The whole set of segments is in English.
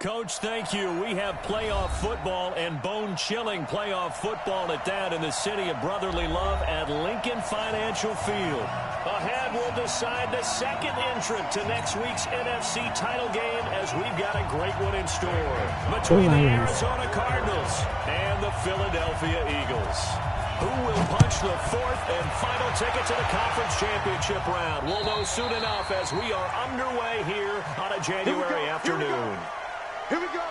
Coach, thank you. We have playoff football and bone-chilling playoff football at that in the city of brotherly love at Lincoln Financial Field. Ahead, we'll decide the second entrant to next week's NFC title game as we've got a great one in store between the Arizona Cardinals and the Philadelphia Eagles. Who will punch the fourth and final ticket to the conference championship round? We'll know soon enough as we are underway here on a January afternoon. Here we go.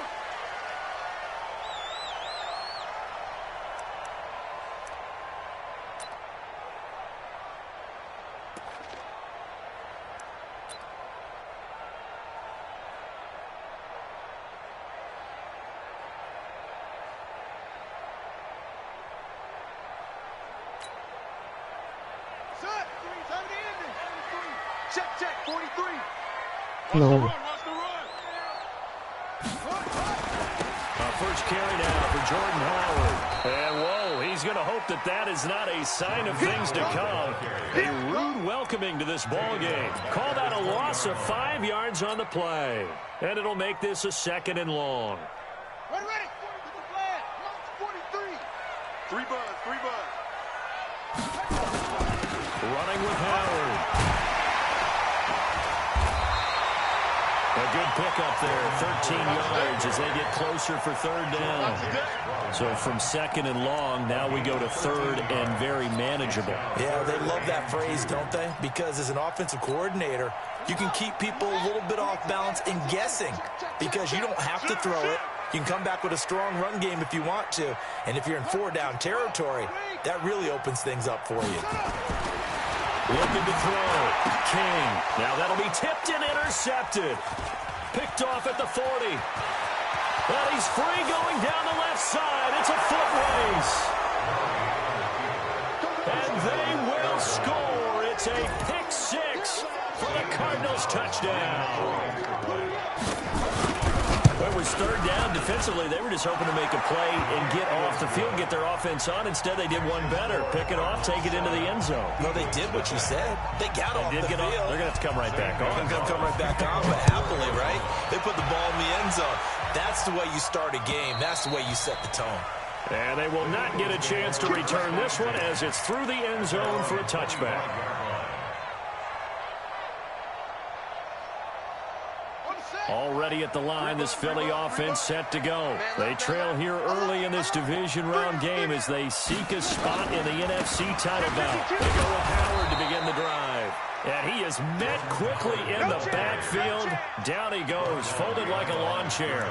Check, 43. No. First carry now for Jordan Howard. And, whoa, he's going to hope that that is not a sign of things to come. A rude welcoming to this ball game. Call that a loss of 5 yards on the play. And it'll make this a 2nd and long. Ready. 43. 3 buzz. Running with Howard. A good pickup there, 13 yards as they get closer for 3rd down. So from 2nd and long, now we go to 3rd and very manageable. Yeah, they love that phrase, don't they? Because as an offensive coordinator, you can keep people a little bit off balance and guessing because you don't have to throw it. You can come back with a strong run game if you want to. And if you're in 4-down territory, that really opens things up for you. Looking to throw. King. Now that'll be tipped and intercepted. Picked off at the 40. And he's free going down the left side. It's a foot race. And they will score. It's a pick 6 for the Cardinals touchdown. Well, it was 3rd down defensively. They were just hoping to make a play and get off the field, get their offense on. Instead, they did one better. Pick it off, take it into the end zone. No, they did what you said. They got off the field. They're going to have to come right back on. They're going to come right back on, but happily, right? They put the ball in the end zone. That's the way you start a game. That's the way you set the tone. And they will not get a chance to return this one as it's through the end zone for a touchback. Already at the line, this Philly offense set to go. They trail here early in this division round game as they seek a spot in the NFC title bout. They go with Howard to begin the drive. And he is met quickly in the backfield. Down he goes, folded like a lawn chair.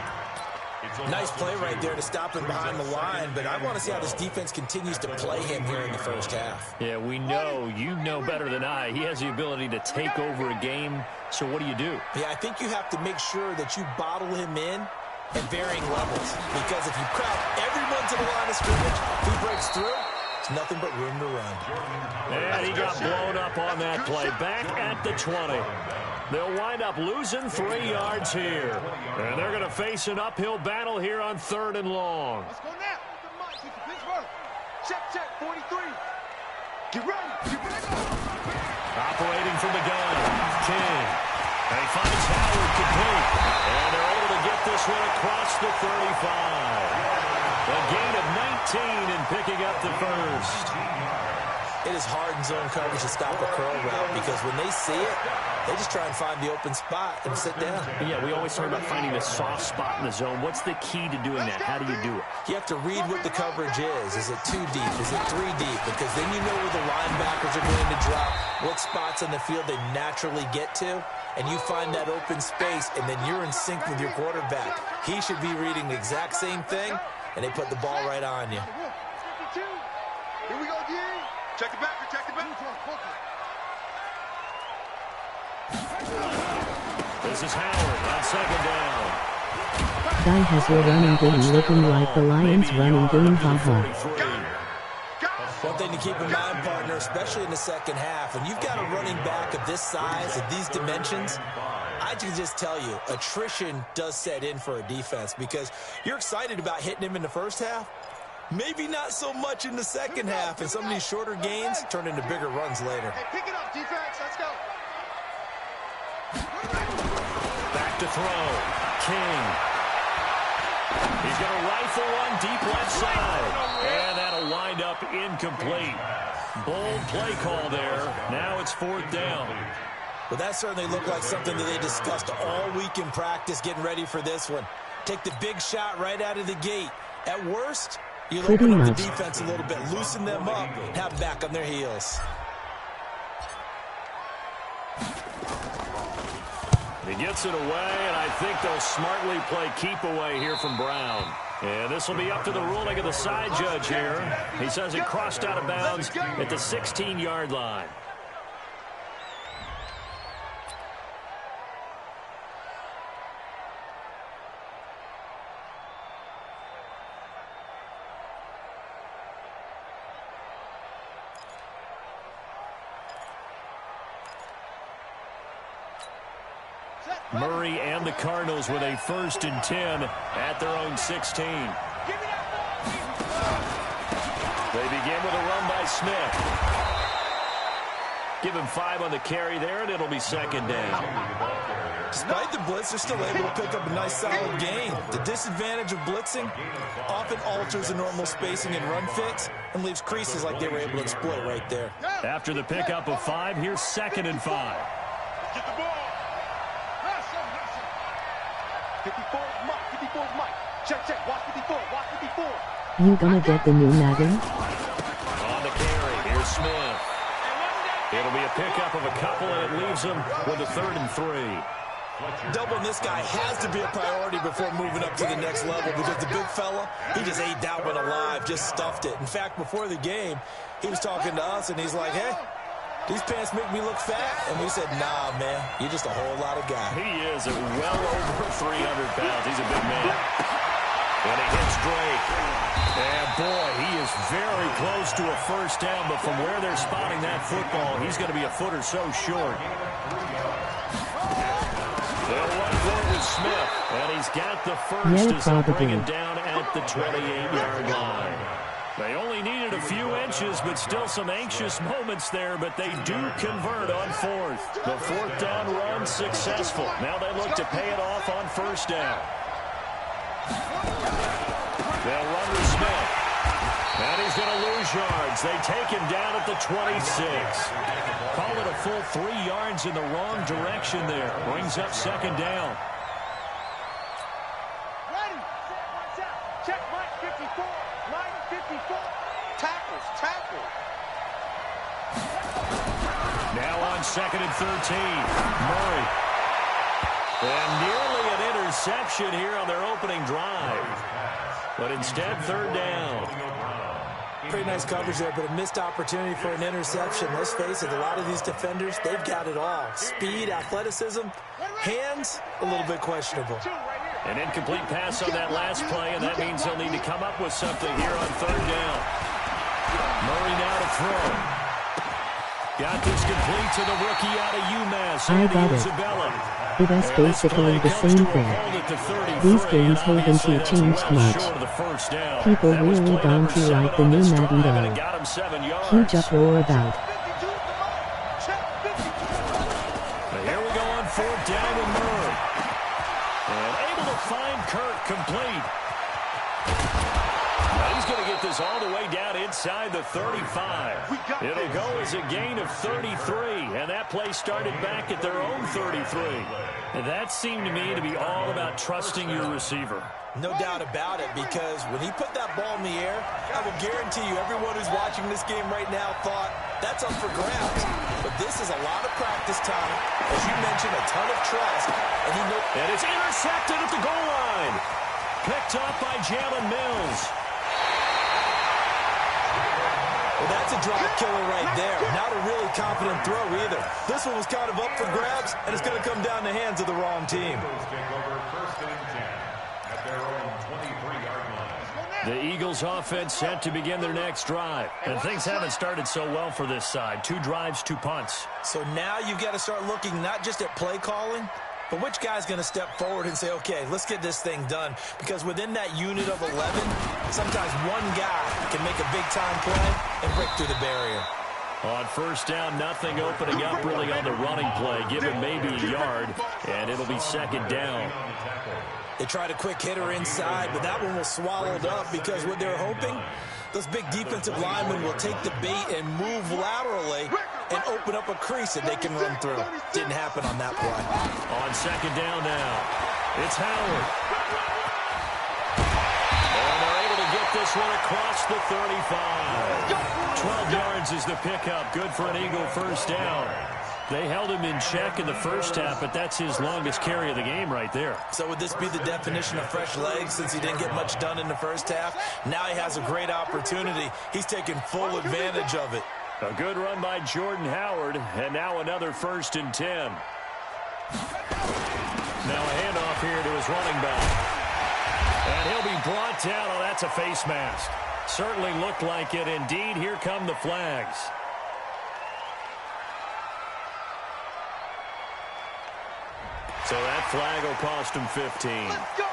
Nice play right there to stop him behind the line, but I want to see how this defense continues to play him here in the first half. Yeah, we know, you know better than I, he has the ability to take over a game, so what do you do? Yeah, I think you have to make sure that you bottle him in at varying levels, because if you crowd everyone to the line of scrimmage, if he breaks through, it's nothing but room to run. And he got blown up on that play, back at the 20. They'll wind up losing 3 yards here. And they're going to face an uphill battle here on 3rd and long. Let's go now. Check, 43. Get ready. Operating from the gun, King. And he finds Howard complete. And they're able to get this one across the 35. A gain of 19 and picking up the first. It is hard in zone coverage to stop a curl route because when they see it, they just try and find the open spot and sit down. Yeah, we always talk about finding the soft spot in the zone. What's the key to doing that? How do you do it? You have to read what the coverage is. Is it 2 deep? Is it 3 deep? Because then you know where the linebackers are going to drop, what spots on the field they naturally get to, and you find that open space, and then you're in sync with your quarterback. He should be reading the exact same thing, and they put the ball right on you. Here we go again. Check the back. This is Howard on 2nd down. Guy has your running game looking like the Lions running game, haha. One thing to keep in mind, partner, especially in the second half, when you've got a running back of this size, of these dimensions, I can just tell you, attrition does set in for a defense because you're excited about hitting him in the first half. Maybe not so much in the second half, and some of these shorter gains turn into bigger runs later. Hey, pick it up, defense. Let's go. Back to throw. King. He's going to rifle one deep left side. And that'll wind up incomplete. Bold play call there. Now it's 4th down. Well, that certainly looked like something that they discussed all week in practice getting ready for this one. Take the big shot right out of the gate. At worst, you'll open up the defense a little bit, loosen them up, have them back on their heels. He gets it away, and I think they'll smartly play keep away here from Brown. And this will be up to the ruling of the side judge here. He says it crossed out of bounds at the 16-yard line. Murray and the Cardinals with a 1st and 10 at their own 16. They begin with a run by Smith. Give him 5 on the carry there, and it'll be 2nd down. Despite the blitz, they're still able to pick up a nice solid gain. The disadvantage of blitzing often alters the normal spacing and run fits and leaves creases like they were able to exploit right there. After the pickup of 5, here's 2nd and 5. Get the ball. 54 is Mike. 54 is Mike. Check. Watch 54. Watch 54. You gonna get the new Madden? On the carry, here's Smith. It'll be a pickup of a couple, and it leaves him with a 3rd and 3. Doubling this guy has to be a priority before moving up to the next level because the big fella, he just ate that one alive, just stuffed it. In fact, before the game, he was talking to us, and he's like, hey, these pants make me look fat. And we said, nah, man, you're just a whole lot of guy. He is well over 300 pounds. He's a big man. And he hits Drake. And, boy, he is very close to a 1st down, but from where they're spotting that football, he's going to be a foot or so short. They'll run for it with Smith, and he's got the 1st as they bring him down at the 28-yard line. They only needed a few inches, but still some anxious moments there, but they do convert on 4th. The 4th down run successful. Now they look to pay it off on 1st down. They'll run with Smith. And he's going to lose yards. They take him down at the 26. Call it a full 3 yards in the wrong direction there. Brings up 2nd down. Ready. Check Mike 54. Mike 54. Tackle. Now on 2nd and 13. Murray. And nearly an interception here on their opening drive. But instead, 3rd down. Pretty nice coverage there, but a missed opportunity for an interception. Let's face it, a lot of these defenders, they've got it all. Speed, athleticism, hands, a little bit questionable. An incomplete pass on that last play, and that means they'll need to come up with something here on 3rd down. Murray now to throw. Got this complete to the rookie out of UMass. I got it. Isabella. It is basically the same thing. These games haven't changed much. People really don't like the new Madden though. Huge uproar about. Here we go on 4th down with Murray. And able to find Kirk complete. Now he's going to get this all the way down inside the 35. It'll go as a gain of 33, and that play started back at their own 33. And that seemed to me to be all about trusting your receiver. No doubt about it, because when he put that ball in the air, I will guarantee you everyone who's watching this game right now thought, that's up for grabs. But this is a lot of practice time. As you mentioned, a ton of trust. And it's intercepted at the goal line. Picked up by Jalen Mills. Well, that's a drop killer right there. Not a really confident throw either. This one was kind of up for grabs, and it's going to come down the hands of the wrong team. The Eagles offense set to begin their next drive. And things haven't started so well for this side. 2 drives, 2 punts. So now you've got to start looking not just at play calling, but which guy's going to step forward and say, okay, let's get this thing done. Because within that unit of 11, sometimes one guy can make a big-time play and break through the barrier. On first down, nothing opening up really on the running play. Give him maybe a yard, and it'll be second down. They tried a quick hitter inside, but that one was swallowed up because what they're hoping, those big defensive linemen will take the bait and move laterally and open up a crease that they can run through. Didn't happen on that play. On second down now, it's Howard. And they're able to get this one across the 35. 12 yards is the pickup. Good for an Eagle first down. They held him in check in the first half, but that's his longest carry of the game right there. So would this be the definition of fresh legs since he didn't get much done in the first half? Now he has a great opportunity. He's taking full advantage of it. A good run by Jordan Howard, and now another 1st and 10. Now a handoff here to his running back. And he'll be brought down. Oh, that's a face mask. Certainly looked like it. Indeed, here come the flags. So that flag will cost him 15.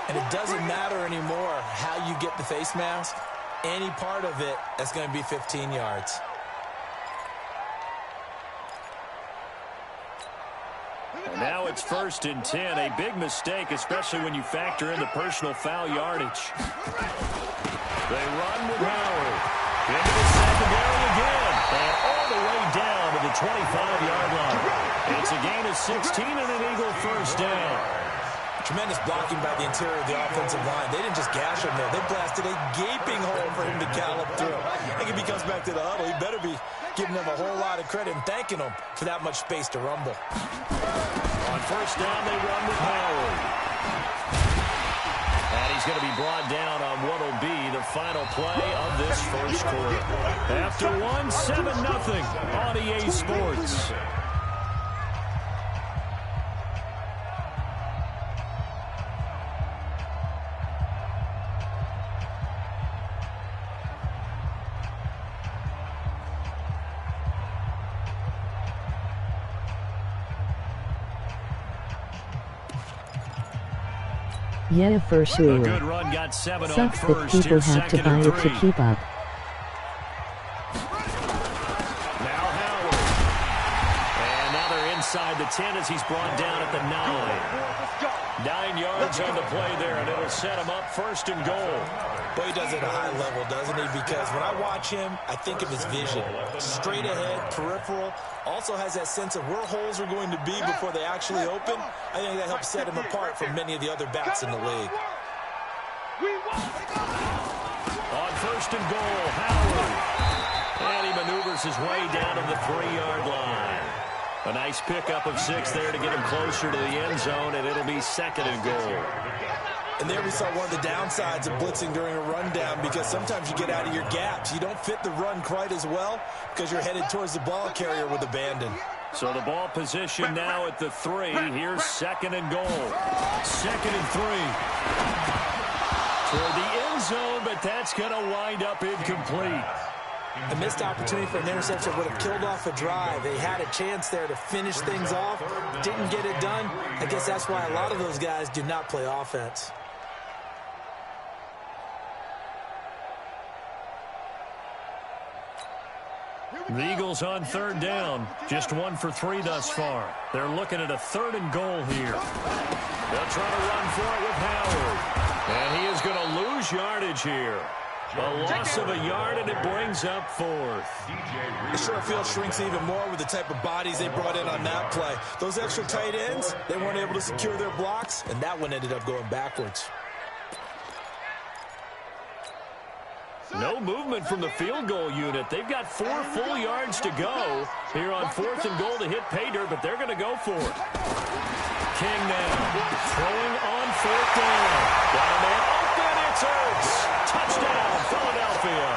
And it doesn't matter anymore how you get the face mask. Any part of it, that's going to be 15 yards. And now it's 1st and 10. A big mistake, especially when you factor in the personal foul yardage. They run with Howard. Into the secondary again. And all the way down to the 25-yard line. It's a gain of 16 and an Eagle first down. Tremendous blocking by the interior of the offensive line. They didn't just gash him there. They blasted a gaping hole for him to gallop through. I think if he comes back to the huddle, he better be giving them a whole lot of credit and thanking them for that much space to rumble. On first down, they run with Howard. And he's going to be brought down on what will be the final play of this first quarter. After 7-0 on EA Sports. Yeah, for sure. A good run got 7 Sucks on that first. people have to buy it to keep up. Now Howard. And now they're inside the 10 as he's brought down at the 9. 9 yards on the play there, and it'll set him up 1st and goal. Boy, he does it at a high level, doesn't he? Because when I watch him, I think of his vision. Straight ahead, peripheral. Also has that sense of where holes are going to be before they actually open. I think that helps set him apart from many of the other backs in the league. On 1st and goal, Howard. And he maneuvers his way down to the 3-yard line. A nice pickup of 6 there to get him closer to the end zone, and it'll be 2nd and goal. And there we saw one of the downsides of blitzing during a rundown, because sometimes you get out of your gaps. You don't fit the run quite as well because you're headed towards the ball carrier with abandon. So the ball position now at the 3. Here's 2nd and goal. 2nd and 3. Toward the end zone, but that's going to wind up incomplete. A missed opportunity for an interception would have killed off a drive. They had a chance there to finish things off. Didn't get it done. I guess that's why a lot of those guys do not play offense. The Eagles on 3rd down. Just 1 for 3 thus far. They're looking at a 3rd and goal here. They'll try to run for it with Howard. And he is going to lose yardage here. A loss of a yard, and it brings up 4th. The short field shrinks even more with the type of bodies they brought in on that play. Those extra tight ends, they weren't able to secure their blocks, and that one ended up going backwards. No movement from the field goal unit. They've got 4 full yards to go here on 4th and goal to hit pay dirt, but they're going to go for it. King now throwing on 4th down. Got a man open. It's Ertz. Touchdown, Philadelphia.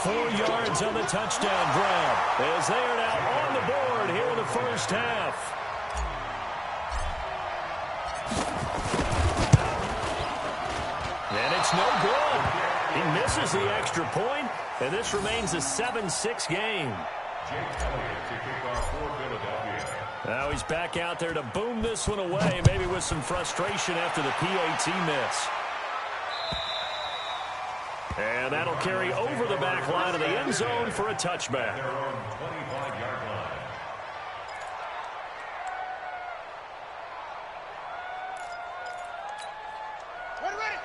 4 yards on the touchdown grab as they are now on the board here in the first half. And it's no good. He misses the extra point, and this remains a 7-6 game. Now he's back out there to boom this one away, maybe with some frustration after the PAT miss. And that'll carry over the back line of the end zone for a touchback.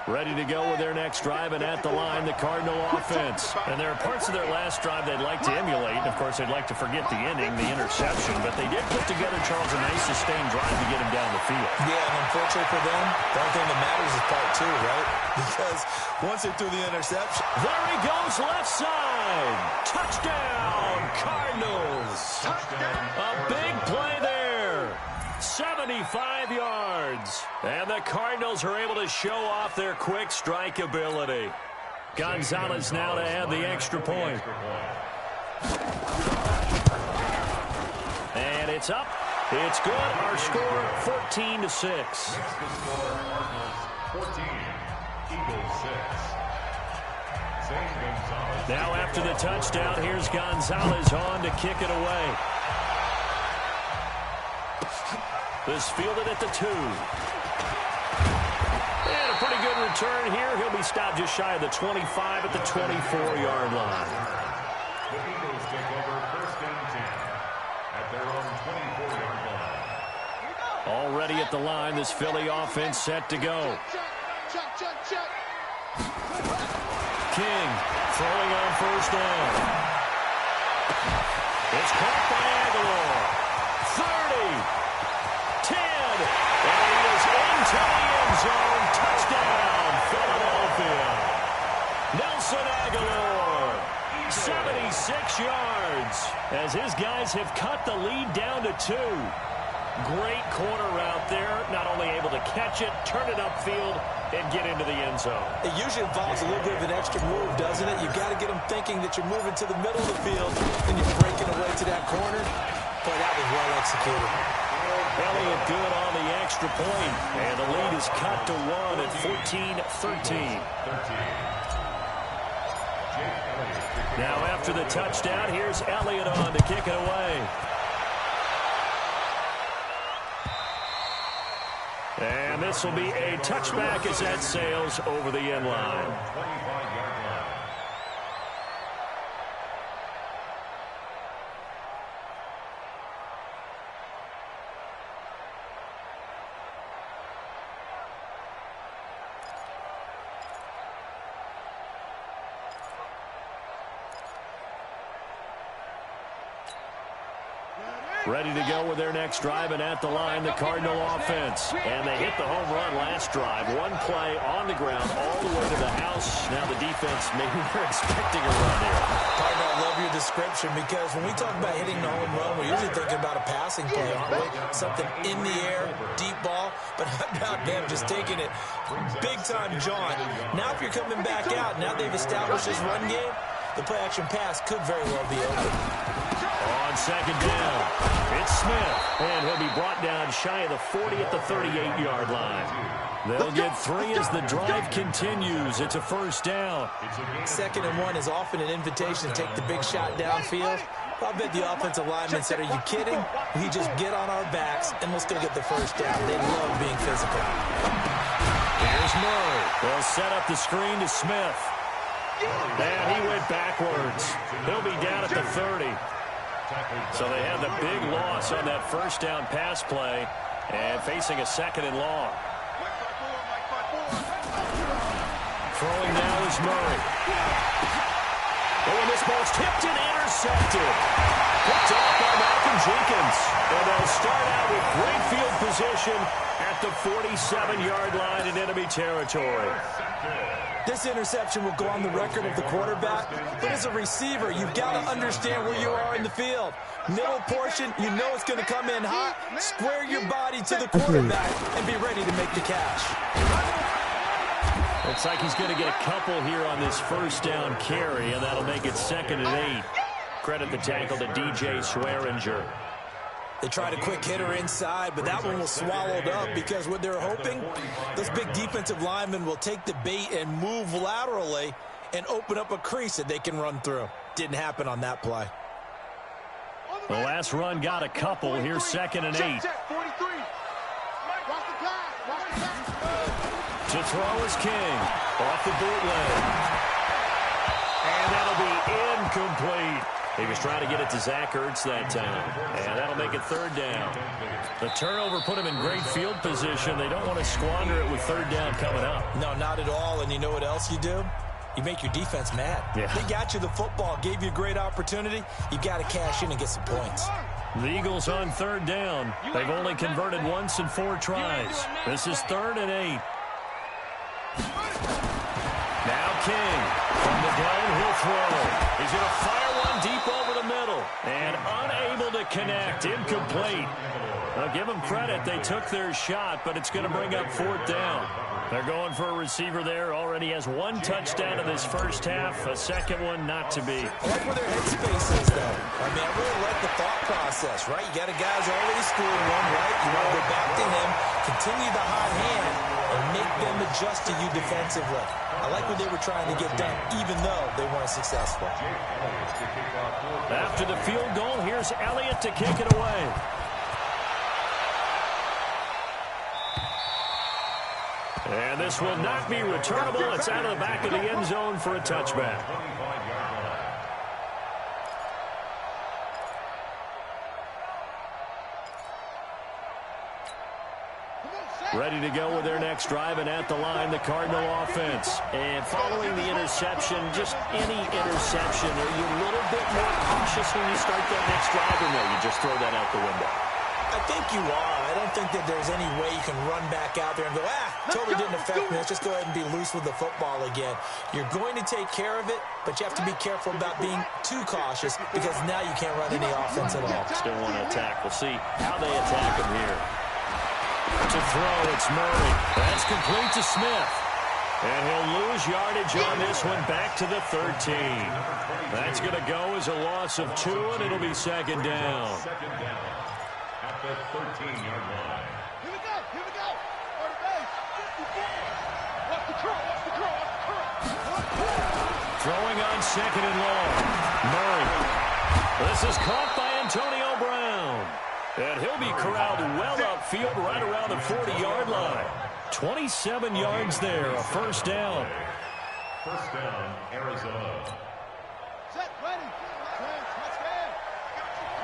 Ready to go with their next drive, and at the line, the Cardinal offense. And there are parts of their last drive they'd like to emulate. And, of course, they'd like to forget the inning, the interception. But they did put together, Charles, a nice sustained drive to get him down the field. Yeah, and unfortunately for them, the only thing that matters is part two, right? Because once they threw the interception. There he goes, left side. Touchdown, Cardinals. A big play there. 75 yards. And the Cardinals are able to show off their quick strike ability. Gonzalez now to add the extra point. And it's up. It's good. Our score, 14-6. 14, Eagles 6. Now after the touchdown, here's Gonzalez on to kick it away. This fielded at the 2. And a pretty good return here. He'll be stopped just shy of the 25 at the 24-yard line. The Eagles take over first and 10 at their own 24-yard line. Already at the line, this Philly offense set to go. King throwing on first down. It's caught by Aguilar. 30. 10, and he is into the end zone. Touchdown, Philadelphia. Nelson Aguilar, 76 yards, as his guys have cut the lead down to 2. Great corner route there, not only able to catch it, turn it upfield, and get into the end zone. It usually involves a little bit of an extra move, doesn't it? You've got to get them thinking that you're moving to the middle of the field, and you're breaking away to that corner. Boy, that was well executed. Elliott good on the extra point, and the lead is cut to 1 at 14-13. Now after the touchdown, here's Elliott on to kick it away. And this will be a touchback as that sails over the end line. Ready to go with their next drive, and at the line, the Cardinal offense. And they hit the home run last drive. One play on the ground all the way to the house. Now the defense, maybe they're expecting a run here. Partner, I love your description, because when we talk about hitting the home run, we're usually thinking about a passing play, aren't we? Something in the air, deep ball, but how about them just taking it big-time jaunt. Now if you're coming back out, now they've established this run game, the play-action pass could very well be open. On second down, it's Smith, and he'll be brought down shy of the 40 at the 38-yard line. They'll get 3 as the drive continues. It's a first down. 2nd and 1 is often an invitation to take the big shot downfield. I bet the offensive lineman said, are you kidding? We just get on our backs, and we'll still get the first down. They love being physical. Here's Murray. They'll set up the screen to Smith. And he went backwards. He'll be down at the 30. So they have the big loss on that first down pass play and facing a 2nd and long. Throwing now is Murray. Oh, and this ball's tipped and intercepted. Picked off by Malcolm Jenkins. And they'll start out with great field position at the 47-yard line in enemy territory. This interception will go on the record of the quarterback, but as a receiver, you've got to understand where you are in the field. Middle portion, you know it's going to come in hot. Square your body to the quarterback and be ready to make the catch. Looks like he's going to get a couple here on this first down carry, and that'll make it 2nd and 8. Credit the tackle to DJ Swearinger. They tried a quick hitter inside, but that one was swallowed up because what they're hoping, those big defensive linemen will take the bait and move laterally and open up a crease that they can run through. Didn't happen on that play. The last run got a couple. Here's 2nd and 8. Watch the pass. To throw is King. Off the bootleg. And that'll be incomplete. He was trying to get it to Zach Ertz that time. And that'll make it third down. The turnover put him in great field position. They don't want to squander it with third down coming up. No, not at all. And you know what else you do? You make your defense mad. Yeah. They got you the football, gave you a great opportunity. You got to cash in and get some points. The Eagles on third down. They've only converted once in 4 tries. This is 3rd and 8. Now King from the gun, he'll throw. He's going to fire one deep over the middle. And unable to connect. Incomplete. I'll give them credit. They took their shot, but it's going to bring up 4th down. They're going for a receiver there. Already has 1 touchdown in this first half. A second one not to be. I like where their headspace is, though. I mean, I really like the thought process, right? You got a guy who's already scored one, right? You want to go back to him, continue the hot hand, and make them adjust to you defensively. I like what they were trying to get done, even though they weren't successful. After the field goal, here's Elliott to kick it away. And this will not be returnable. It's out of the back of the end zone for a touchback. Ready to go with their next drive, and at the line, the Cardinal offense. And following the interception, just any interception, are you a little bit more cautious when you start that next drive, or no, you just throw that out the window? I think you are. I don't think that there's any way you can run back out there and go, totally didn't affect me. Let's just go ahead and be loose with the football again. You're going to take care of it, but you have to be careful about being too cautious because now you can't run any offense at all. Still want to attack. We'll see how they attack him here. To throw, it's Murray. That's complete to Smith. And he'll lose yardage on this one back to the 13. That's going to go as a loss of 2, and it'll be second down. At the 13-yard line. Here we go. lorddais. Watch the curl. Throwing on 2nd and long. Murray. This is caught by Antonio Brown. And he'll be corralled well upfield right around the 40-yard line. 27 yards there, a first down. First down, Arizona. Set, ready. Touchdown.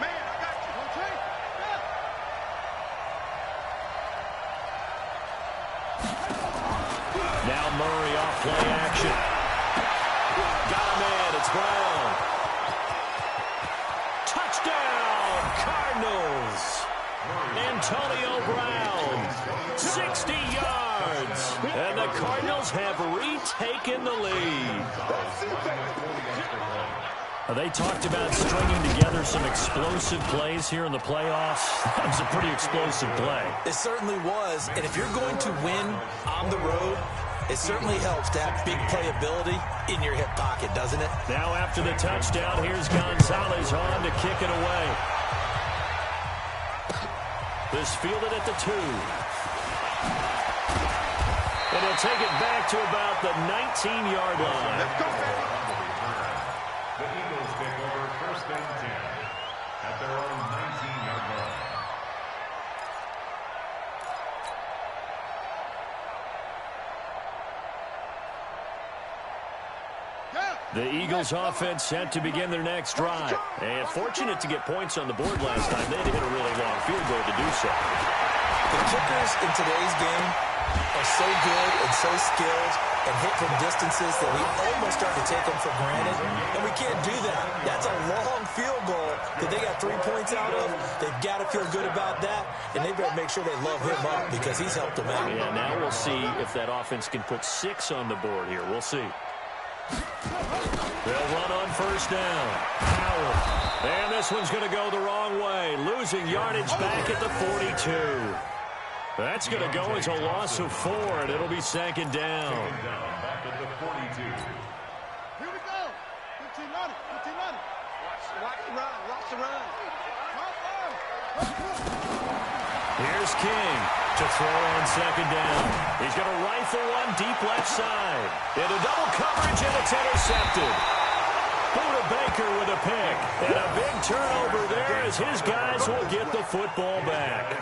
Man, I got you. Now Murray off play action. Got him in. It's Brown. Touchdown, Cardinals. Antonio Brown, 60 yards. And the Cardinals have retaken the lead. They talked about stringing together some explosive plays here in the playoffs. That was a pretty explosive play. It certainly was. And if you're going to win on the road, it certainly helps to have big playability in your hip pocket, doesn't it? Now after the touchdown, here's Gonzalez on to kick it away. This fielded at the 2. And he'll take it back to about the 19-yard line. Let's go, baby. The Eagles take over first and 10 at their own 19-yard line. The Eagles offense set to begin their next drive. And fortunate to get points on the board last time. They had to hit a really long field goal to do so. The kickers in today's game are so good and so skilled and hit from distances that we almost start to take them for granted. And we can't do that. That's a long field goal that they got 3 points out of. They've got to feel good about that. And they've got to make sure they love him up because he's helped them out. Yeah, now we'll see if that offense can put 6 on the board here. We'll see. They'll run on first down. Howard. And this one's going to go the wrong way. Losing yardage back at the 42. That's going to go as a loss of 4, and it'll be second down. Second down, back at the 42. Here we go. 15 on it. Watch the run. Here's King to throw on second down. He's going to rifle one deep left side. Into double coverage, and it's intercepted. Buda Baker with a pick. And a big turnover there as his guys will get the football back.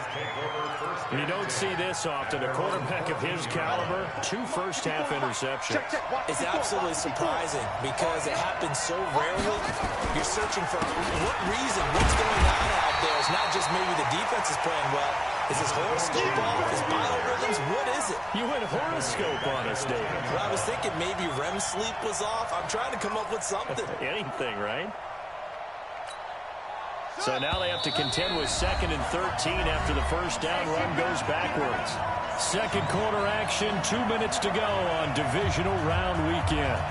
You don't see this often. A quarterback of his caliber, 2 first-half interceptions. It's absolutely surprising because it happens so rarely. You're searching for what reason, what's going on out there. It's not just maybe the defense is playing well. Is his horoscope off? His biorhythms? What is it? You went horoscope on us, David. Well, I was thinking maybe REM sleep was off. I'm trying to come up with something. Anything, right? So now they have to contend with 2nd and 13 after the first down run goes backwards. Second quarter action, 2 minutes to go on divisional round weekend.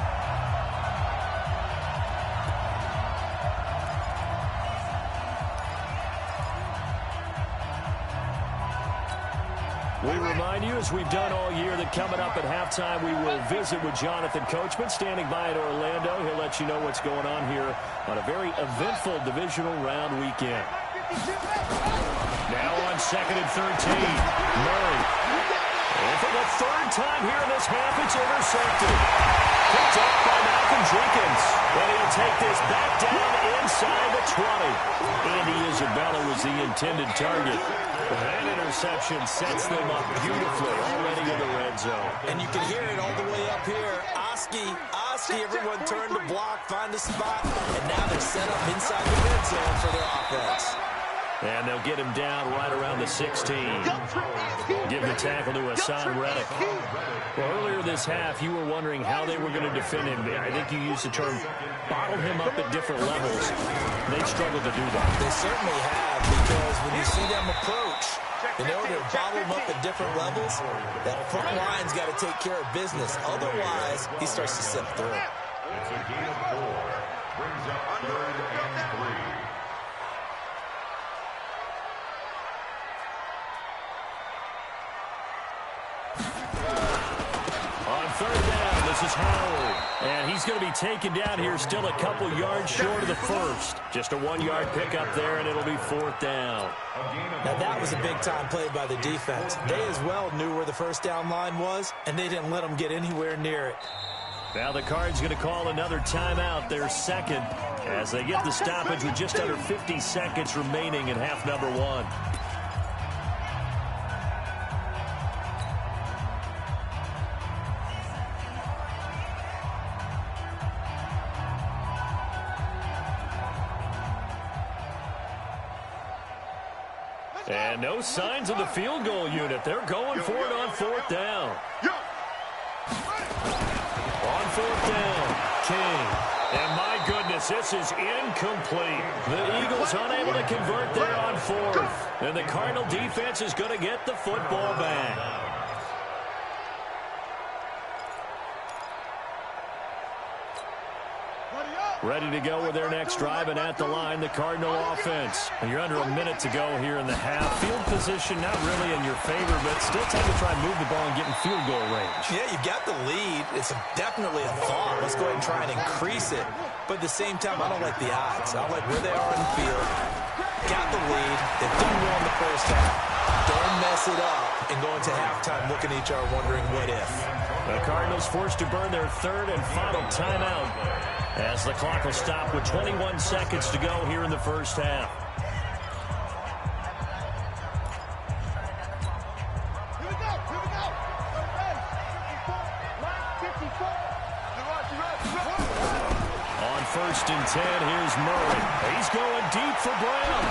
We remind you, as we've done all year, that coming up at halftime, we will visit with Jonathan Coachman, standing by at Orlando. He'll let you know what's going on here on a very eventful divisional round weekend. Now on 2nd and 13, Murray. And for the 3rd time here in this half, it's intercepted. Picked up by Malcolm Jenkins. And he'll take this back down inside the 20. Andy Isabella was the intended target. That interception sets them up beautifully already in the red zone. And you can hear it all the way up here. Oski, everyone turned to block, find a spot, and now they're set up inside the red zone for their offense. And they'll get him down right around the 16. Give the tackle to Hassan Reddick. Well, earlier this half, you were wondering how they were going to defend him. I think you used the term bottle him up at different levels. They've struggled to do that. They certainly have, because when you see them approach, in order to bottle him up at different levels, that front line's got to take care of business. Otherwise, he starts to slip through. It's a gain of 4. Brings up 3rd and 3. On 3rd down, this is Howard. And he's going to be taken down here, still a couple yards short of the first. Just a 1-yard pickup there, and it'll be 4th down. Now, that was a big-time play by the defense. They as well knew where the first down line was, and they didn't let them get anywhere near it. Now the Cards going to call another timeout, their 2nd, as they get the stoppage with just under 50 seconds remaining in half number 1. And no signs of the field goal unit. They're going for it on 4th down. On 4th down, King. And my goodness, this is incomplete. The Eagles unable to convert there on 4th. And the Cardinal defense is going to get the football back. Ready to go with their next drive, and at the line, the Cardinal offense. And you're under a minute to go here in the half. Field position not really in your favor, but still time to try and move the ball and get in field goal range. Yeah, you've got the lead. It's definitely a thought. Let's go ahead and try and increase it. But at the same time, I don't like the odds. I don't like where they are in the field. Got the lead. They've done well in the first half. Don't mess it up and go into halftime looking at each other wondering what if. The Cardinals forced to burn their 3rd and final timeout, as the clock will stop with 21 seconds to go here in the first half. Here we go. On 1st and 10, here's Murray. He's going deep for Brown.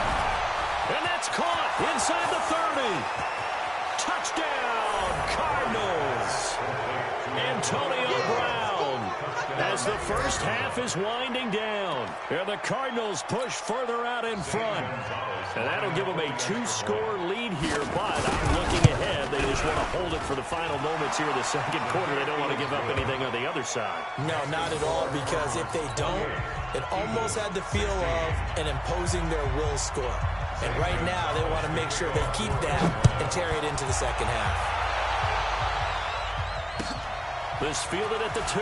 And that's caught inside the 30. Touchdown, Cardinals. Antonio Brown, as the first half is winding down. And the Cardinals push further out in front. And that'll give them a 2-score lead here, but I'm looking ahead. They just want to hold it for the final moments here in the 2nd quarter. They don't want to give up anything on the other side. No, not at all, because if they don't, it almost had the feel of an imposing their will score. And right now, they want to make sure they keep that and carry it into the 2nd half. This fielded at the 2.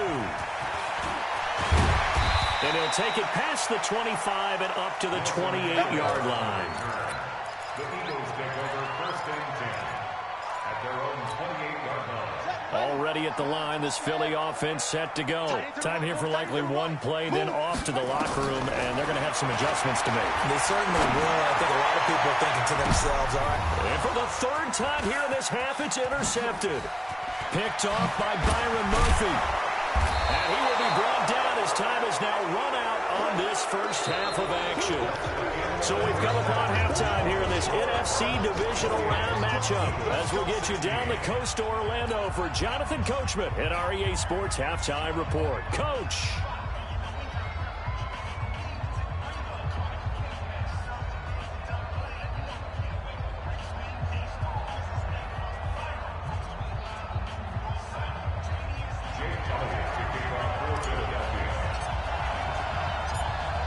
And he'll take it past the 25 and up to the 28-yard line. The Eagles take over 1st and 10 at their own 28-yard line. Already at the line, this Philly offense set to go. Time here for likely one play, then off to the locker room, and they're going to have some adjustments to make. They certainly will. I think a lot of people are thinking to themselves, all right. And for the third time here in this half, it's intercepted. Picked off by Byron Murphy. And he will be brought down as time is now run out on this first half of action. So we've come upon halftime here in this NFC Divisional Round matchup as we'll get you down the coast to Orlando for Jonathan Coachman at our EA Sports Halftime Report. Coach.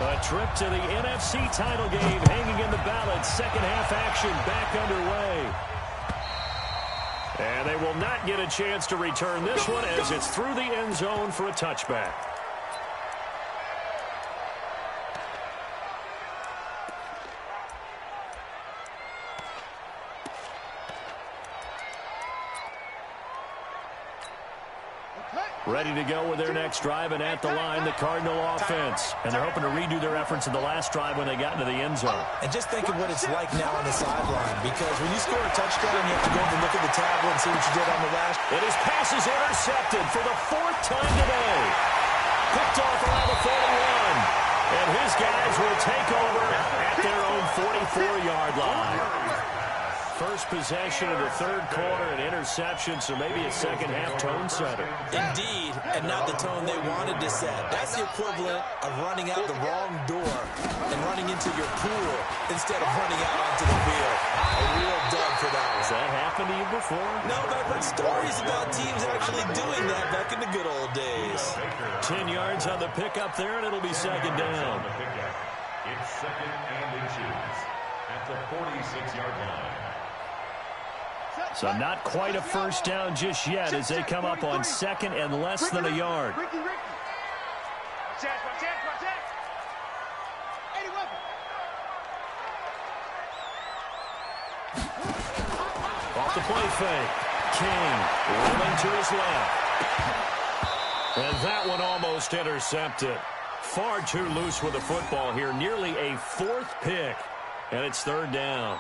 A trip to the NFC title game hanging in the balance. Second half action back underway. And they will not get a chance to return this one as it's through the end zone for a touchback. Ready to go with their next drive, and at the line, the Cardinal offense. And they're hoping to redo their efforts in the last drive when they got into the end zone. And just think of what it's like now on the sideline, because when you score a touchdown, you have to go over and look at the tablet and see what you did on the last. And his pass is intercepted for the fourth time today. Picked off around the 41. And his guys will take over at their own 44-yard line. First possession of the third quarter, an interception, so maybe a second-half tone setter. Indeed, and not the tone they wanted to set. That's the equivalent of running out the wrong door and running into your pool instead of running out onto the field. A real dub for that one. Has that happened to you before? No, but I've heard stories about teams actually doing that back in the good old days. 10 yards on the pickup there, and it'll be second down. It's second and inches at the 46-yard line. So not quite a first down just yet as they come up on second and less than a yard. Off the play fake. King rolling to his left. And that one almost intercepted. Far too loose with the football here. Nearly a fourth pick. And it's third down.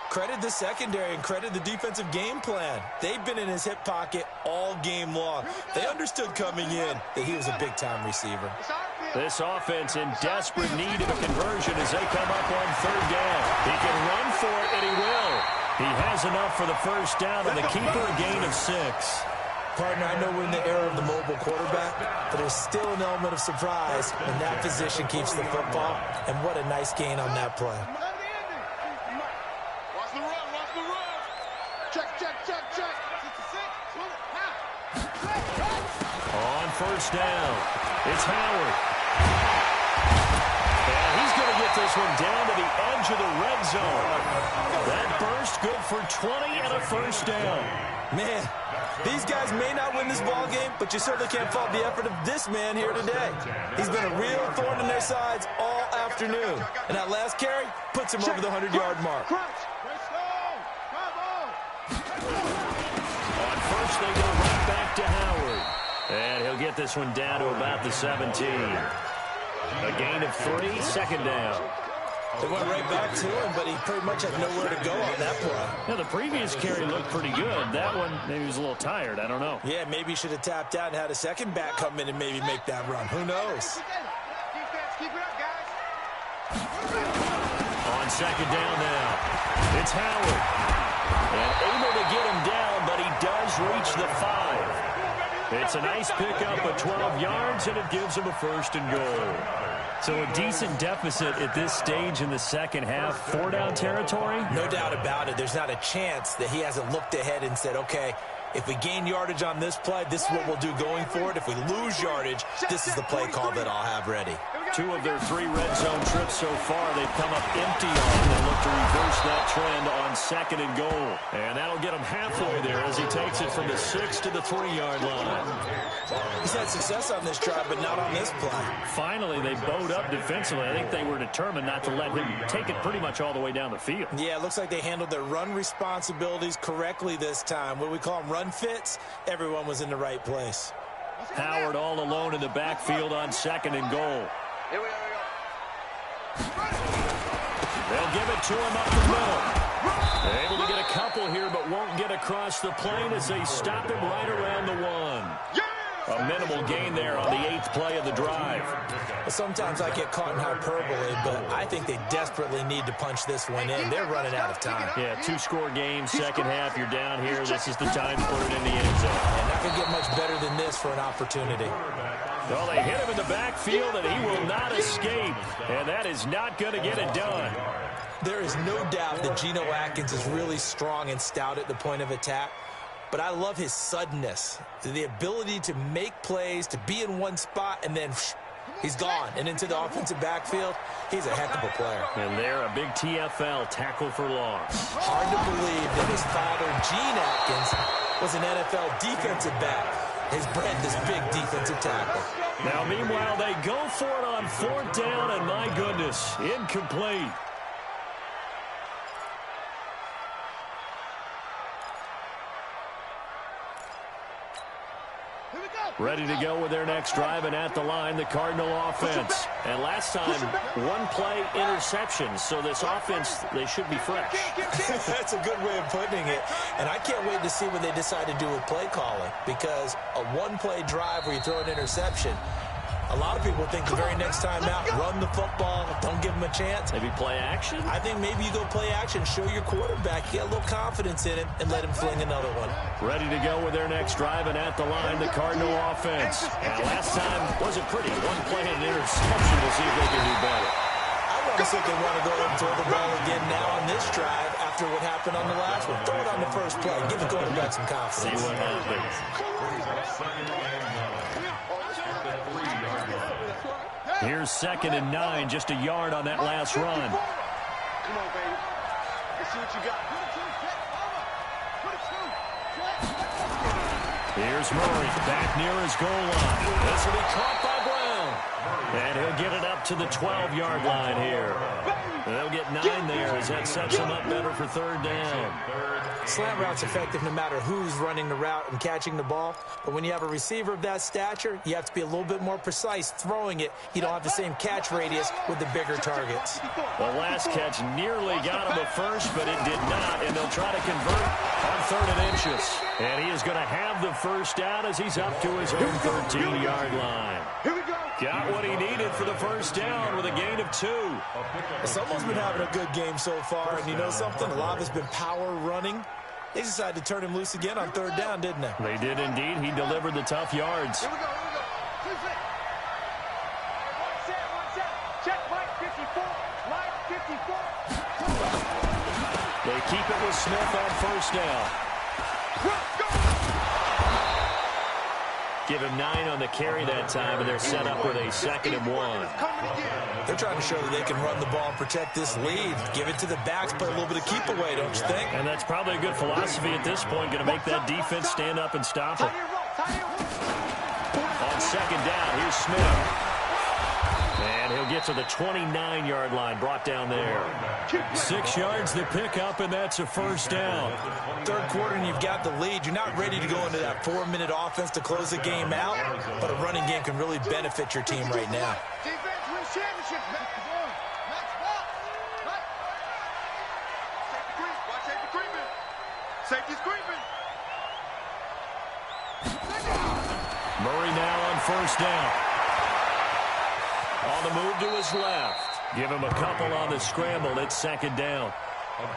Credit the secondary and credit the defensive game plan. They've been in his hip pocket all game long. They understood coming in that he was a big-time receiver. This offense in desperate need of a conversion as they come up on third down. He can run for it, and he will. He has enough for the first down, and the keeper a gain of 6. Partner, I know we're in the era of the mobile quarterback, but there's still an element of surprise when that position keeps the football, and what a nice gain on that play. On first down, it's Howard. And he's going to get this one down to the edge of the red zone. That burst good for 20 and a first down. Man, these guys may not win this ball game, but you certainly can't fault the effort of this man here today. He's been a real thorn in their sides all afternoon. And that last carry puts him over the 100-yard mark. On first, they go right back to Howard. And he'll get this one down to about the 17. A gain of 3, second down. They went right back to him, but he pretty much had nowhere to go on that play. Yeah, the previous carry looked pretty good. That one, maybe he was a little tired. I don't know. Yeah, maybe he should have tapped out and had a second back come in and maybe make that run. Who knows? On second down now, it's Howard. And able to get him down, but he does reach the 5. It's a nice pickup of 12 yards, and it gives him a first and goal. So a decent deficit at this stage in the second half. 4-down territory? No doubt about it. There's not a chance that he hasn't looked ahead and said, okay, if we gain yardage on this play, this is what we'll do going forward. If we lose yardage, this is the play call that I'll have ready. 2 of their 3 red zone trips so far, they've come up empty on. They look to reverse that trend on 2nd and goal. And that'll get him halfway there as he takes it from the 6 to the 3-yard line. He's had success on this drive, but not on this play. Finally, they bowed up defensively. I think they were determined not to let him take it pretty much all the way down the field. Yeah, it looks like they handled their run responsibilities correctly this time. What we call them run fits, everyone was in the right place. Howard all alone in the backfield on 2nd and goal. Here we go. They'll give it to him up the middle. Able to get a couple here, but won't get across the plane as they stop him right around the 1. A minimal gain there on the 8th play of the drive. Sometimes I get caught in hyperbole, but I think they desperately need to punch this one in. They're running out of time. Yeah, 2-score game, second half, you're down here. This is the time to put it in the end zone. And that could get much better than this for an opportunity. Well, they hit him in the backfield, and he will not escape. And that is not going to get it done. There is no doubt that Geno Atkins is really strong and stout at the point of attack. But I love his suddenness, the ability to make plays, to be in one spot, and then he's gone. And into the offensive backfield, he's a heck of a player. And there, a big TFL, tackle for loss. Hard to believe that his father, Gene Atkins, was an NFL defensive back. Has bred this big defensive tackle. Now, meanwhile, they go for it on 4th down, and my goodness, incomplete. Ready to go with their next drive, and at the line, the Cardinal offense. And last time, 1-play interception, so this offense, they should be fresh. That's a good way of putting it. And I can't wait to see what they decide to do with play calling, because a 1-play drive where you throw an interception, a lot of people think the very next time out, run the football, don't give them a chance. Maybe play action? I think maybe you go play action, show your quarterback, get a little confidence in him, and let him fling another one. Ready to go with their next drive, and at the line, the Cardinal offense. And last time wasn't pretty. 1-play and an interception. We'll see if they can do better. I want to see if they want to go ahead and throw the ball again now on this drive after what happened on the last one. Throw it on the first play. Give the quarterback some confidence. See what happens. Here's 2nd and 9, just a yard on that last run. Come on, baby. Let's see what you got. Here's Murray, back near his goal line. This will be caught by Brown. And he'll get it up to the 12-yard line here. They'll get 9 there as that sets them up better for 3rd down. Slant route's effective no matter who's running the route and catching the ball. But when you have a receiver of that stature, you have to be a little bit more precise throwing it. You don't have the same catch radius with the bigger targets. The last catch nearly got him a first, but it did not. And they'll try to convert on 3rd and inches. And he is going to have the first down as he's up to his own 13-yard line. Here we go. Got what he needed for the first down with a gain of 2. Someone's been having a good game so far, and you know something? A lot of it's been power running. They decided to turn him loose again on 3rd down, didn't they? They did indeed. He delivered the tough yards. Here we go. Two set. One set. Check, Mike 54. Mike 54. They keep it with Smith on 1st down. Give him 9 on the carry that time, and they're set up with a 2nd and 1. They're trying to show that they can run the ball and protect this lead. Give it to the backs, play a little bit of keep away, don't you think? And that's probably a good philosophy at this point, going to make that defense stand up and stop it. On 2nd down, here's Smith. And he'll get to the 29-yard line, brought down there. 6 yards the pickup, and that's a 1st down. 3rd quarter, and you've got the lead. You're not ready to go into that 4-minute offense to close the game out, but a running game can really benefit your team right now. Defense wins championship. Safety creeping. Safety's creeping. Murray now on 1st down. On the move to his left. Give him a couple on the scramble. It's 2nd down.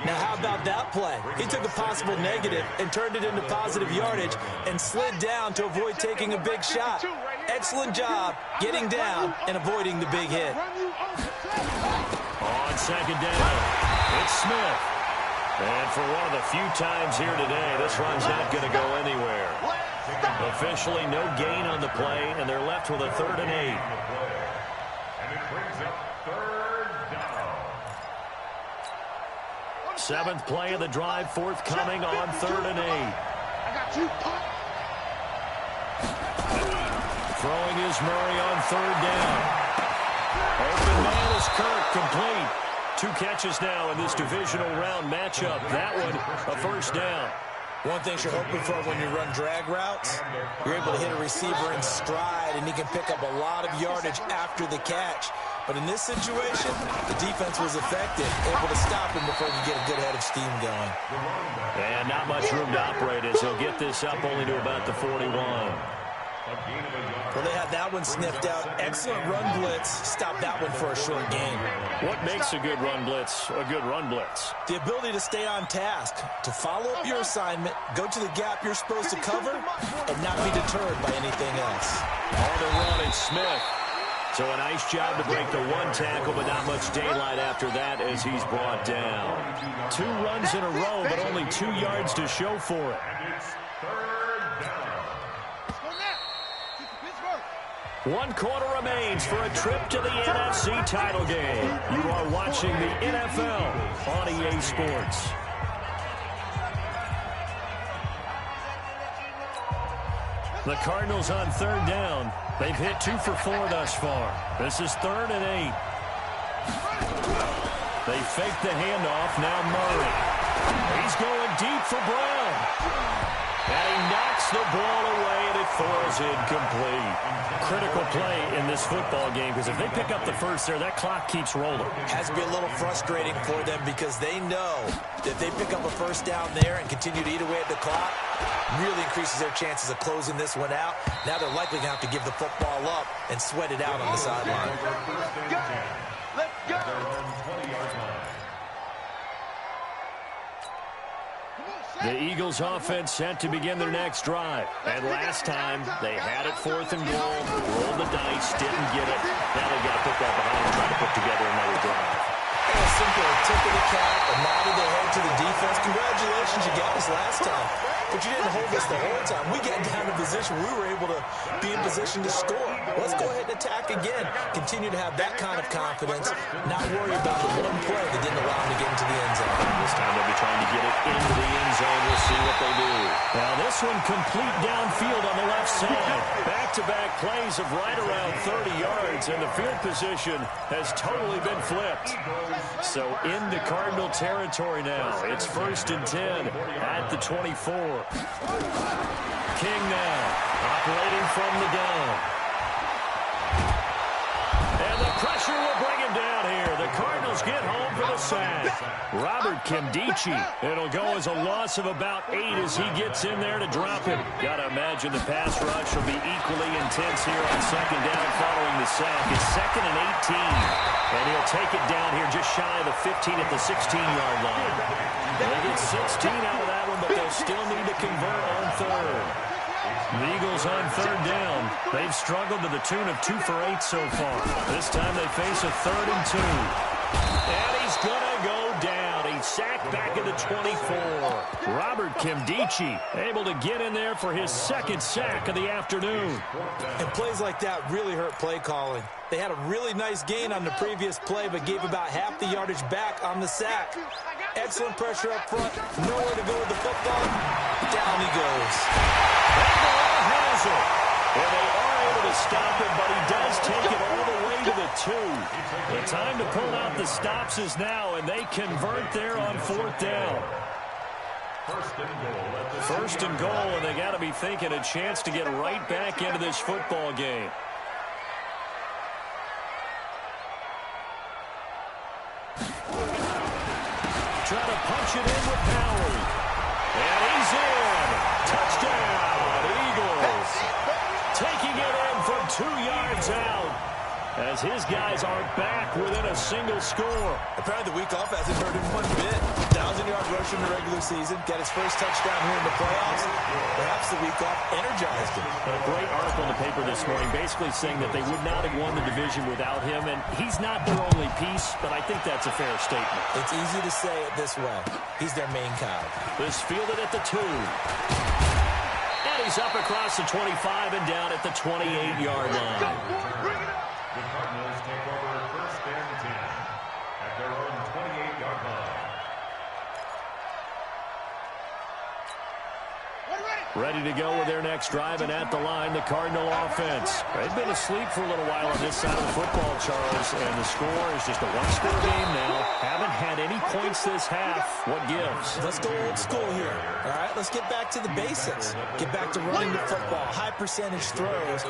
Now, how about that play? He took a possible negative and turned it into positive yardage and slid down to avoid taking a big shot. Excellent job getting down and avoiding the big hit. On 2nd down, it's Smith. And for one of the few times here today, this run's not going to go anywhere. Officially no gain on the play, and they're left with a 3rd and 8. brings up third down. 7th play of the drive, forthcoming on 3rd and 8. I got you. Throwing is Murray on 3rd down. Open man is Kirk, complete. 2 catches now in this divisional round matchup. That one, a 1st down. One thing you're hoping for when you run drag routes, you're able to hit a receiver in stride, and he can pick up a lot of yardage after the catch. But in this situation, the defense was effective, able to stop him before he get a good head of steam going. And not much room to operate as he'll get this up only to about the 41. Well, they had that one sniffed out. Excellent run blitz. Stop that one for a short gain. What makes a good run blitz a good run blitz? The ability to stay on task, to follow up your assignment, go to the gap you're supposed to cover, and not be deterred by anything else. On the run, it's Smith. So a nice job to break the 1 tackle, but not much daylight after that as he's brought down. 2 runs in a row, but only 2 yards to show for it. And it's third down. 1 quarter remains for a trip to the NFC title game. You are watching the NFL on EA Sports. The Cardinals on 3rd down. They've hit 2 for 4 thus far. This is 3rd and 8. They fake the handoff. Now Murray. He's going deep for Brown. And he knocks the ball away, and it falls incomplete. Critical play in this football game, because if they pick up the first there, that clock keeps rolling. Has to be a little frustrating for them because they know that if they pick up a 1st down there and continue to eat away at the clock, really increases their chances of closing this one out. Now they're likely going to have to give the football up and sweat it out on the sideline. Let's go. The Eagles offense set to begin their next drive. And last time, they had it 4th and goal, rolled the dice, didn't get it. Now they've got to put that behind and try to put together another drive. A simple tip of the cap, a nod of the head to the defense. Congratulations, you got us last time. But you didn't hold us the whole time. We got down in position. We were able to be in position to score. Let's go ahead and attack again. Continue to have that kind of confidence. Not worry about the one play that didn't allow them to get into the end zone. This time they'll be trying to get it into the end zone. We'll see what they do. Now this one complete downfield on the left side. Back-to-back plays of right around 30 yards, and the field position has totally been flipped. So into Cardinal territory now. It's 1st and 10 at the 24. King now, operating from the gun. And the pressure will bring him down here. The Cardinals get home for the sack. Robert Kimdichie. It'll go as a loss of about 8 as he gets in there to drop him. Got to imagine the pass rush will be equally intense here on 2nd down following the sack. It's 2nd and 18. And he'll take it down here just shy of the 15 at the 16-yard line. They get 16 out of that one, but they'll still need to convert on 3rd. The Eagles on 3rd down. They've struggled to the tune of 2 for 8 so far. This time they face a 3rd and 2. And he's going to go down. He's sacked back at the 24. Robert Kimdichie able to get in there for his 2nd sack of the afternoon. And plays like that really hurt play calling. They had a really nice gain on the previous play, but gave about half the yardage back on the sack. Excellent pressure up front. Nowhere to go with the football. Down he goes. Has it. And they are able to stop him, but he does take it all the way to the 2. The time to pull out the stops is now, and they convert there on 4th down. 1st and goal, and they got to be thinking a chance to get right back into this football game. Try to punch it in with Howard. And he's in. Touchdown, Eagles. Taking it in from 2 yards out as his guys are back within a single score. Apparently the week off hasn't hurt him one bit. 1,000-yard rush in the regular season. Got his first touchdown here in the playoffs. Perhaps the week off energized him. A great article in the paper this morning basically saying that they would not have won the division without him, and he's not their only piece, but I think that's a fair statement. It's easy to say it this way. He's their main cog. This fielded at the 2. And he's up across the 25 and down at the 28-yard line. The Cardinals take over first and 10 at their own 28-yard line. Ready to go with their next drive, and at the line, the Cardinal offense. They've been asleep for a little while on this side of the football, Charles, and the score is just a one-score game now. Haven't had any points this half. What gives? Let's go old school here. All right, let's get back to the basics. Get back to running the football, high-percentage throws.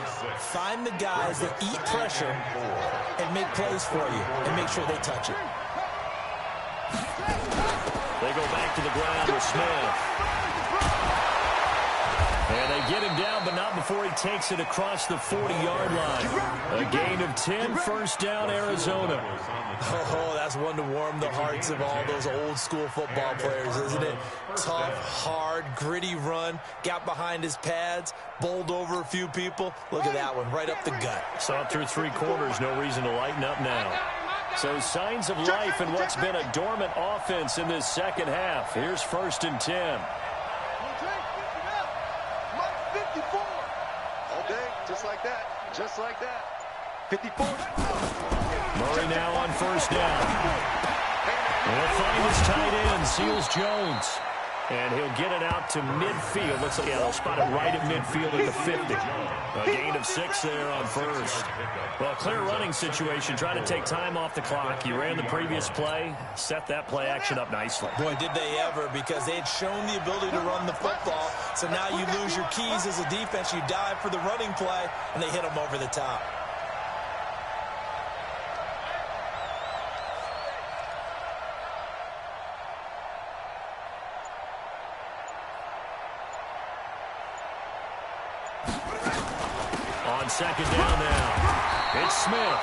Find the guys that eat pressure and make plays for you and make sure they touch it. They go back to the ground with Smith. And they get him down, but not before he takes it across the 40-yard line. A gain of 10, first down, Arizona. Oh, that's one to warm the hearts of all those old-school football players, isn't it? Tough, hard, gritty run, got behind his pads, bowled over a few people. Look at that one, right up the gut. Saw it through three quarters, no reason to lighten up now. So signs of life in what's been a dormant offense in this second half. Here's first and 10. Just like that. Just like that. 54. Murray now on first down. He'll find his tight end, Seals Jones. And he'll get it out to midfield. Looks like, yeah, they'll spot it right at midfield at the 50. A gain of 6 there on first. Well, clear running situation. Trying to take time off the clock. He ran the previous play, set that play action up nicely. Boy, did they ever, because they had shown the ability to run the football. So now you lose your keys as a defense. You dive for the running play, and they hit them over the top. On second down now, it's Smith.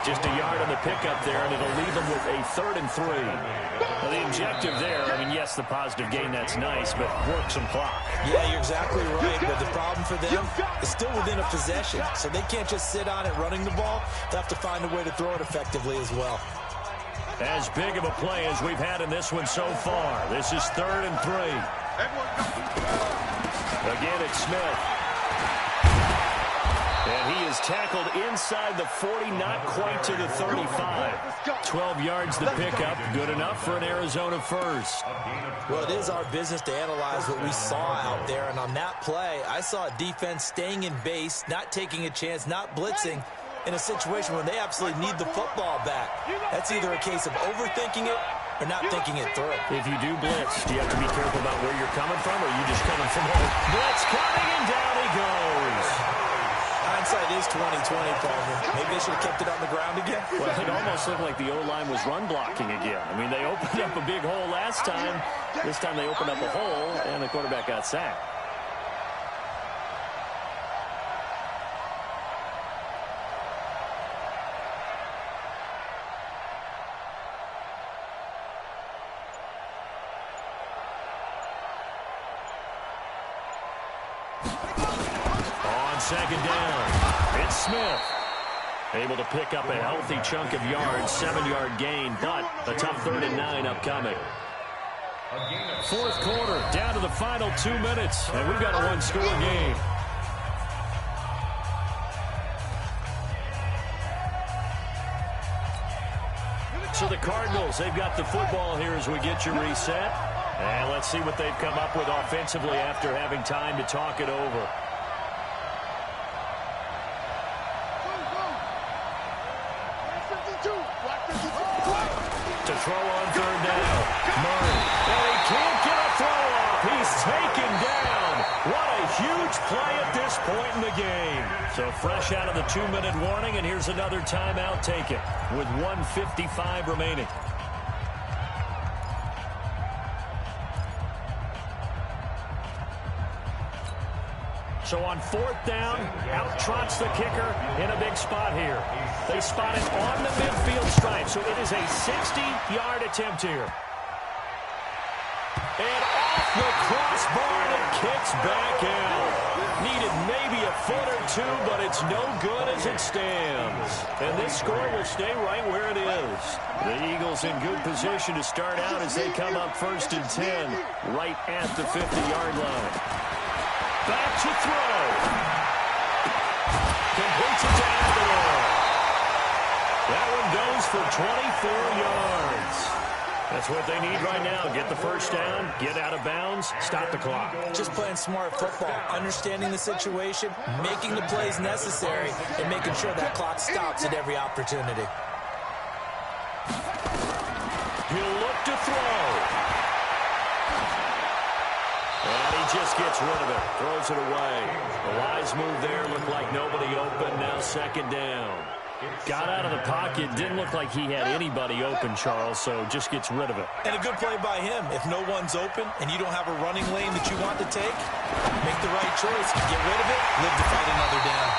Just a yard on the pickup there, and it'll leave them with a 3rd and 3. Well, the objective there, I mean, yes, the positive gain, that's nice, but work some clock. Yeah, you're exactly right, but the problem for them is still within a possession, so they can't just sit on it running the ball. They have to find a way to throw it effectively as well. As big of a play as we've had in this one so far. This is 3rd and 3. Again, it's Smith. And he is tackled inside the 40, not quite to the 35. 12 yards the pickup, good enough for an Arizona first. Well, it is our business to analyze what we saw out there, and on that play, I saw a defense staying in base, not taking a chance, not blitzing, in a situation where they absolutely need the football back. That's either a case of overthinking it or not thinking it through. If you do blitz, do you have to be careful about where you're coming from, or are you just coming from home? Blitz coming, and down he goes. Hindsight is 20/20, partner. Maybe they should have kept it on the ground again. Well, it almost looked like the O-line was run blocking again. I mean, they opened up a big hole last time. This time they opened up a hole, and the quarterback got sacked. Second down, it's Smith. Able to pick up a healthy chunk of yards, 7-yard gain, but a tough 3rd and 9 upcoming. Fourth quarter, down to the final 2 minutes, and we've got a one-score game. So the Cardinals, they've got the football here as we get you reset. And let's see what they've come up with offensively after having time to talk it over. To throw on 3rd down. Murray. And he can't get a throw off. He's taken down. What a huge play at this point in the game. So fresh out of the 2-minute warning, and here's another timeout taken with 1:55 remaining. So on 4th down, out trots the kicker in a big spot here. They spot it on the midfield stripe, so it is a 60-yard attempt here. And off the crossbar, and it kicks back out. Needed maybe a foot or two, but it's no good as it stands. And this score will stay right where it is. The Eagles in good position to start out as they come up 1st and 10, right at the 50-yard line. Back to throw. Completes it to Aguilar. for 24 yards. That's what they need right now. Get the first down, get out of bounds, stop the clock. Just playing smart football, understanding the situation, making the plays necessary, and making sure that clock stops at every opportunity. He'll look to throw. And he just gets rid of it, throws it away. The wise move there, looked like nobody open, now second down. Got out of the pocket, didn't look like he had anybody open, Charles, so just gets rid of it. And a good play by him. If no one's open and you don't have a running lane that you want to take, make the right choice. Get rid of it, live to fight another down.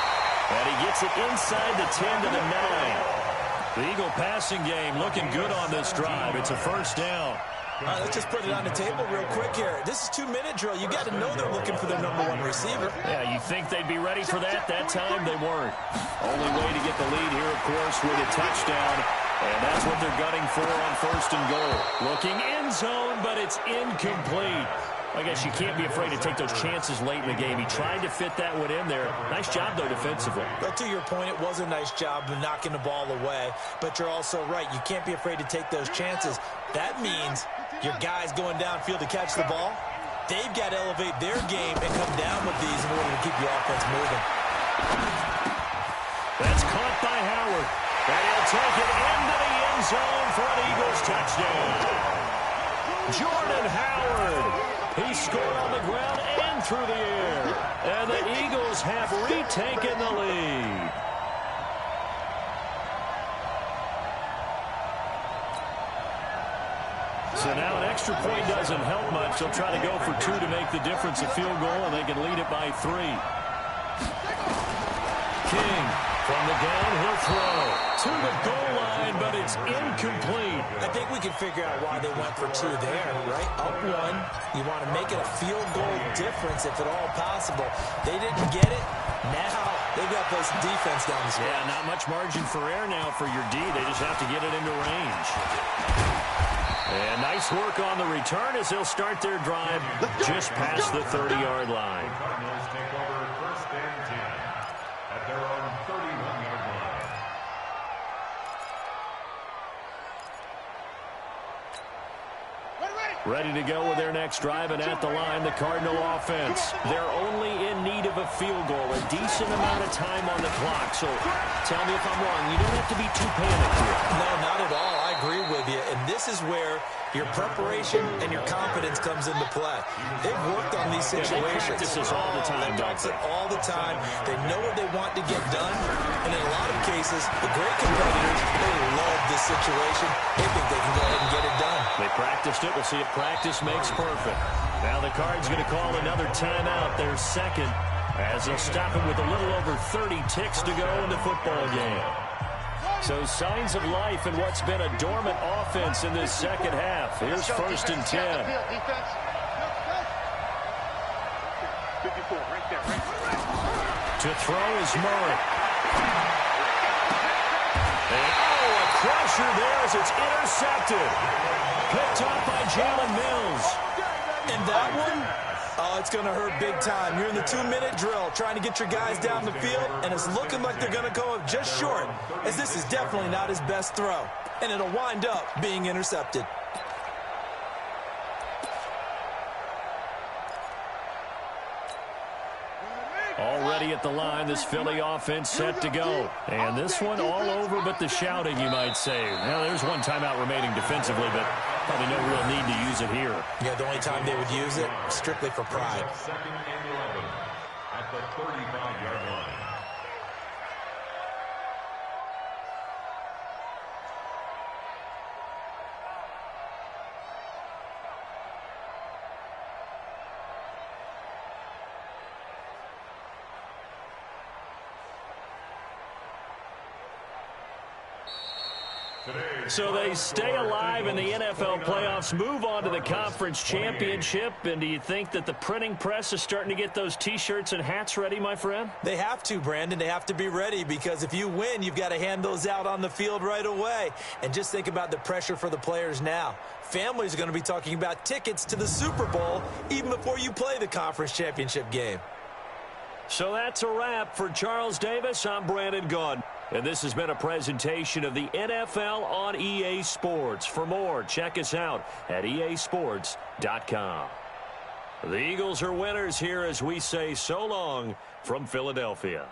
And he gets it inside the 10 to the 9. The Eagle passing game looking good on this drive. It's a first down. All right, let's just put it on the table real quick here. This is 2-minute drill. You got to know they're looking for their #1 receiver. Yeah, you think they'd be ready for that? That time they weren't. Only way to get the lead here, of course, with a touchdown. And that's what they're gunning for on first and goal. Looking end zone, but it's incomplete. I guess you can't be afraid to take those chances late in the game. He tried to fit that one in there. Nice job, though, defensively. But to your point, it was a nice job of knocking the ball away. But you're also right. You can't be afraid to take those chances. That means your guys going downfield to catch the ball, they've got to elevate their game and come down with these in order to keep your offense moving. That's caught by Howard. And he'll take it into the end zone for an Eagles touchdown. Jordan Howard. He scored on the ground and through the air. And the Eagles have retaken the lead. So now an extra point doesn't help much. They'll try to go for 2 to make the difference a field goal, and they can lead it by 3. King from the downhill throw to the goal line, but it's incomplete. I think we can figure out why they went for 2 there, right? Up 1. You want to make it a field goal difference if at all possible. They didn't get it. Now they've got to play some defense down the stretch. Yeah, not much margin for error now for your D. They just have to get it into range. And nice work on the return as they'll start their drive just past the 30-yard line. Cardinals take over first and 10 at their own 31-yard line. Ready to go with their next drive, and at the line, the Cardinal offense. They're only in need of a field goal, a decent amount of time on the clock. So tell me if I'm wrong. You don't have to be too panicked here. No, not at all. I agree with you. And this is where your preparation and your confidence comes into play. They've worked on these situations. They practice this all the time. They practice it all the time. They know what they want to get done. And in a lot of cases, the great competitors, they love this situation. They think they can go ahead and get it done. They practiced it. We'll see if practice makes perfect. Now the Cards going to call another timeout, their second, as they'll stop it with a little over 30 ticks to go in the football game. So signs of life in what's been a dormant offense in this second half. Here's first and 10. 54, right there. To throw is Murray. And a crusher there as it's intercepted. Picked up by Jalen Mills. And that one, it's going to hurt big time. You're in the 2-minute drill trying to get your guys down the field, and it's looking like they're going to go up just short, as this is definitely not his best throw. And it'll wind up being intercepted. Already at the line, this Philly offense set to go. And this one all over but the shouting, you might say. Now, there's one timeout remaining defensively, but probably no real need to use it here. Yeah, the only time they would use it, strictly for pride. Second and 11 at the 35-yard line. So they stay alive in the NFL playoffs, move on to the conference championship. And do you think that the printing press is starting to get those T-shirts and hats ready, my friend? They have to, Brandon. They have to be ready, because if you win, you've got to hand those out on the field right away. And just think about the pressure for the players now. Families are going to be talking about tickets to the Super Bowl even before you play the conference championship game. So that's a wrap. For Charles Davis, I'm Brandon Gaudin. And this has been a presentation of the NFL on EA Sports. For more, check us out at easports.com. The Eagles are winners here as we say so long from Philadelphia.